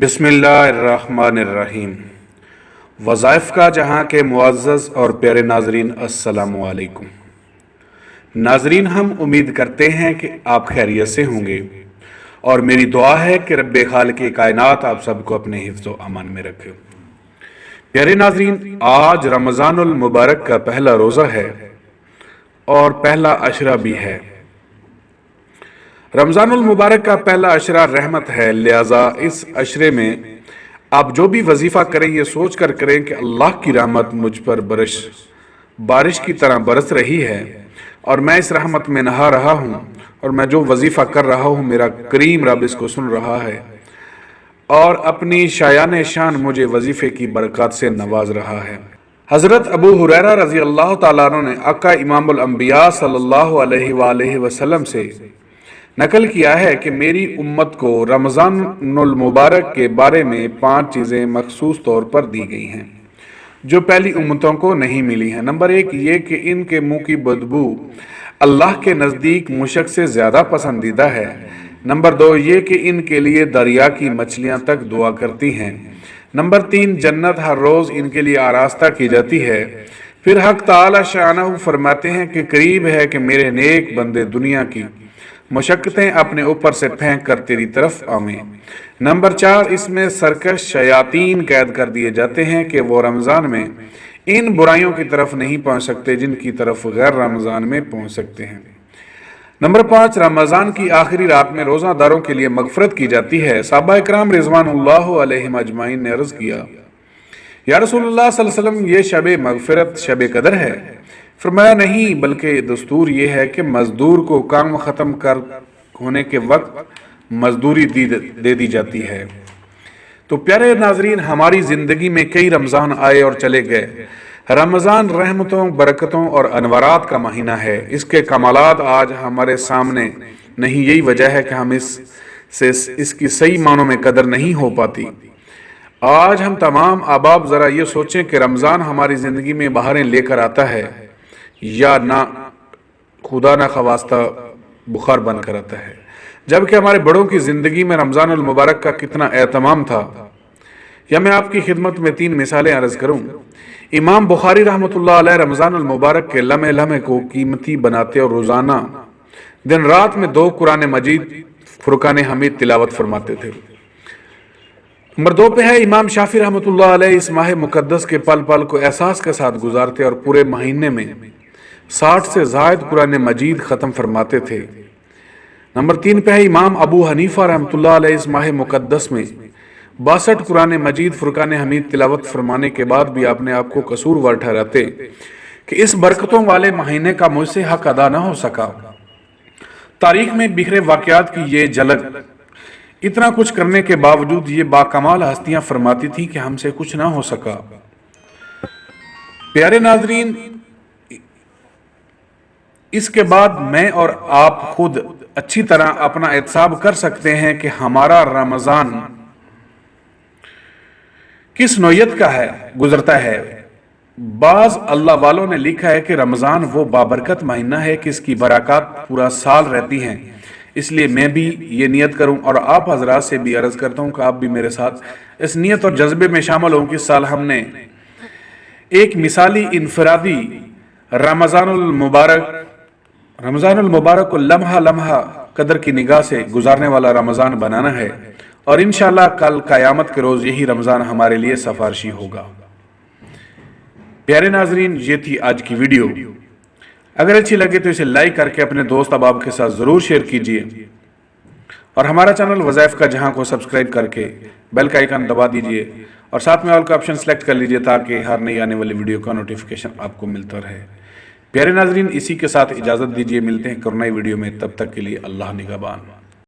بسم اللہ الرحمن الرحیم۔ وظائف کا جہاں کے معزز اور پیارے ناظرین، السلام علیکم۔ ناظرین، ہم امید کرتے ہیں کہ آپ خیریت سے ہوں گے اور میری دعا ہے کہ رب خالق کائنات آپ سب کو اپنے حفظ و امان میں رکھے۔ پیارے ناظرین، آج رمضان المبارک کا پہلا روزہ ہے اور پہلا عشرہ بھی ہے۔ رمضان المبارک کا پہلا عشرہ رحمت ہے، لہذا اس عشرے میں آپ جو بھی وظیفہ کریں یہ سوچ کر کریں کہ اللہ کی رحمت مجھ پر بارش کی طرح برس رہی ہے اور میں اس رحمت میں نہا رہا ہوں، اور میں جو وظیفہ کر رہا ہوں میرا کریم رب اس کو سن رہا ہے اور اپنی شایان شان مجھے وظیفے کی برکات سے نواز رہا ہے۔ حضرت ابو ہریرہ رضی اللہ تعالیٰ عنہ نے آقا امام الانبیاء صلی اللہ علیہ وآلہ وسلم سے نقل کیا ہے کہ میری امت کو رمضان المبارک کے بارے میں 5 چیزیں مخصوص طور پر دی گئی ہیں جو پہلی امتوں کو نہیں ملی ہیں۔ نمبر 1 یہ کہ ان کے منہ کی بدبو اللہ کے نزدیک مشک سے زیادہ پسندیدہ ہے۔ نمبر 2 یہ کہ ان کے لیے دریا کی مچھلیاں تک دعا کرتی ہیں۔ نمبر 3 جنت ہر روز ان کے لیے آراستہ کی جاتی ہے۔ پھر حق تعالی شانہ فرماتے ہیں کہ قریب ہے کہ میرے نیک بندے دنیا کی مشقتیں اپنے اوپر سے پھینک کر تیری طرف آویں۔ نمبر 4 اس میں سرکش شیاطین قید کر دیے جاتے ہیں کہ وہ رمضان میں ان برائیوں کی طرف نہیں پہنچ سکتے جن کی طرف غیر رمضان میں پہنچ سکتے ہیں۔ نمبر 5 رمضان کی آخری رات میں روزہ داروں کے لیے مغفرت کی جاتی ہے۔ صحابہ کرام رضوان اللہ علیہم اجمعین نے عرض کیا، یا رسول اللہ صلی اللہ علیہ وسلم، یہ شب مغفرت شب قدر ہے؟ فرمایا نہیں، بلکہ دستور یہ ہے کہ مزدور کو کام ختم ہونے کے وقت مزدوری دے دی جاتی ہے۔ تو پیارے ناظرین، ہماری زندگی میں کئی رمضان آئے اور چلے گئے۔ رمضان رحمتوں، برکتوں اور انوارات کا مہینہ ہے۔ اس کے کمالات آج ہمارے سامنے نہیں، یہی وجہ ہے کہ ہم اس کی صحیح معنوں میں قدر نہیں ہو پاتی۔ آج ہم تمام احباب ذرا یہ سوچیں کہ رمضان ہماری زندگی میں بہاریں لے کر آتا ہے یا نہ خدا نہ خواستہ بخار بن کر آتا ہے، جبکہ ہمارے بڑوں کی زندگی میں رمضان المبارک کا کتنا اہتمام تھا۔ یا میں آپ کی خدمت میں 3 مثالیں عرض کروں۔ امام بخاری رحمۃ اللہ علیہ رمضان المبارک کے لمحے لمحے کو قیمتی بناتے اور روزانہ دن رات میں 2 قرآن مجید فرقان حمید تلاوت فرماتے تھے۔ نمبر 2 پہ ہے امام شافعی رحمۃ اللہ علیہ اس ماہ مقدس کے پل پل کو احساس کے ساتھ گزارتے اور پورے مہینے میں 60 سے زائد قرآن مجید ختم فرماتے تھے۔ نمبر 3 پہ ہے امام ابو حنیفہ رحمۃ اللہ علیہ اس ماہ مقدس میں 62 قرآن مجید فرقان حمید تلاوت فرمانے کے بعد بھی آپ نے آپ کو قصوروار ٹھہراتے کہ اس برکتوں والے مہینے کا مجھ سے حق ادا نہ ہو سکا۔ تاریخ میں بکھرے واقعات کی یہ جھلک، اتنا کچھ کرنے کے باوجود یہ باکمال ہستیاں فرماتی تھی کہ ہم سے کچھ نہ ہو سکا۔ پیارے ناظرین، اس کے بعد میں اور آپ خود اچھی طرح اپنا احتساب کر سکتے ہیں کہ ہمارا رمضان کس نوعیت کا گزرتا ہے۔ بعض اللہ والوں نے لکھا ہے کہ رمضان وہ بابرکت مہینہ ہے کہ اس کی برکات پورا سال رہتی ہیں۔ اس لیے میں بھی یہ نیت کروں اور آپ حضرات سے بھی عرض کرتا ہوں کہ آپ بھی میرے ساتھ اس نیت اور جذبے میں شامل ہوں کہ اس سال ہم نے ایک مثالی انفرادی رمضان المبارک کو لمحہ لمحہ قدر کی نگاہ سے گزارنے والا رمضان بنانا ہے، اور انشاءاللہ کل قیامت کے روز یہی رمضان ہمارے لیے سفارشی ہوگا۔ پیارے ناظرین، یہ تھی آج کی ویڈیو۔ اگر اچھی لگے تو اسے لائک کر کے اپنے دوست احباب کے ساتھ ضرور شیئر کیجیے، اور ہمارا چینل وظائف کا جہاں کو سبسکرائب کر کے بیل کا آئیکن دبا دیجیے اور ساتھ میں آل کا آپشن سلیکٹ کر لیجیے تاکہ ہر نئی آنے والی ویڈیو کا نوٹیفیکیشن آپ کو ملتا رہے۔ پیارے ناظرین، اسی کے ساتھ اجازت دیجیے، ملتے ہیں ایک اور نئی ویڈیو میں، تب تک کے لیے اللہ نگہبان۔